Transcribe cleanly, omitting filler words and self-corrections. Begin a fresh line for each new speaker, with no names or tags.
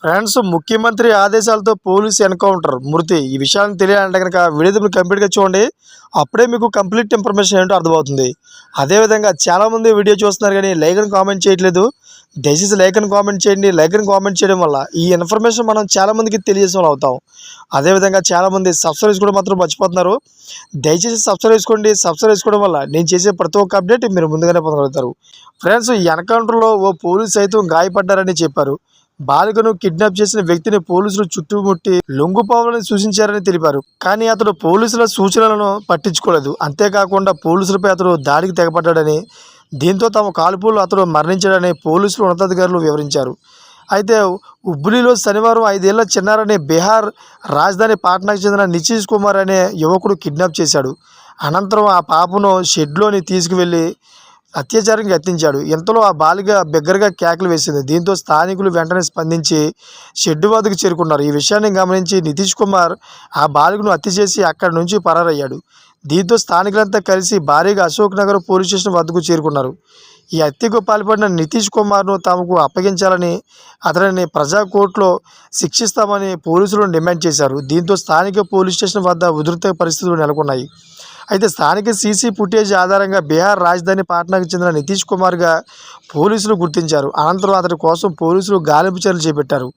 Friends, ముఖ్యమంత్రి ఆదేశాలతో police encounter మృతి. ఈ విషయాన్ని తెలియాలంటే కనుక వీడియో కంప్లీట్గా చూడండి. అప్పుడే మీకు కంప్లీట్ ఇన్ఫర్మేషన్ ఏంటో అర్థమవుతుంది. అదేవిధంగా చాలామంది వీడియో చూస్తున్నారు కానీ లైక్ అని కామెంట్ చేయట్లేదు. దయచేసి లైక్ అని కామెంట్ చేయండి. లైక్ అని కామెంట్ చేయడం వల్ల ఈ ఇన్ఫర్మేషన్ మనం చాలామందికి తెలియజేసే వాళ్ళు అవుతాం. అదేవిధంగా చాలామంది సబ్స్క్రైబ్ చేసుకోవడం మాత్రం మర్చిపోతున్నారు. దయచేసి సబ్స్క్రైబ్ చేసుకోండి. సబ్స్క్రైబ్ చేసుకోవడం వల్ల నేను చేసే ప్రతి ఒక్క అప్డేట్ మీరు ముందుగానే పొందగలుగుతారు. ఫ్రెండ్స్, ఈ ఎన్కౌంటర్లో ఓ పోలీసు సైతం గాయపడ్డారని చెప్పారు. బాలికను కిడ్నాప్ చేసిన వ్యక్తిని పోలీసులు చుట్టుముట్టి లొంగిపోవాలని సూచించారని తెలిపారు. కానీ అతడు పోలీసుల సూచనలను పట్టించుకోలేదు. అంతేకాకుండా పోలీసులపై అతడు దాడికి తెగపడ్డాడని, దీంతో తమ కాల్పులు అతడు మరణించాడని పోలీసులు ఉన్నతాధికారులు వివరించారు. అయితే హుబ్లీలో శనివారం 5 ఏళ్ల చిన్నారని బీహార్ రాజధాని పాట్నాకు చెందిన నితీష్ కుమార్ అనే యువకుడు కిడ్నాప్ చేశాడు. అనంతరం ఆ పాపను షెడ్లోని తీసుకువెళ్లి అత్యాచారానికి యత్నించాడు. ఇంతలో ఆ బాలిక బిగ్గరగా కేకలు వేసింది. దీంతో స్థానికులు వెంటనే స్పందించి షెడ్డు వద్దకు చేరుకున్నారు. ఈ విషయాన్ని గమనించి నితీష్ కుమార్ ఆ బాలికను హత్య చేసి అక్కడి నుంచి పరారయ్యాడు. దీంతో స్థానికులంతా కలిసి భారీగా అశోక్ నగర్ పోలీస్ స్టేషన్ వద్దకు చేరుకున్నారు. ఈ హత్యకు పాల్పడిన నితీష్ కుమార్ను తమకు అప్పగించాలని, అతనిని ప్రజా కోర్టులో శిక్షిస్తామని పోలీసులు డిమాండ్ చేశారు. దీంతో స్థానిక పోలీస్ స్టేషన్ వద్ద ఉధృత పరిస్థితులు నెలకొన్నాయి. అయితే స్థానిక సీసీ ఫుటేజ్ ఆధారంగా బీహార్ రాజధాని పాట్నాకు చెందిన నితీష్ కుమార్గా పోలీసులు గుర్తించారు. అనంతరం అతడి కోసం పోలీసులు గాలింపు చర్యలు చేపట్టారు.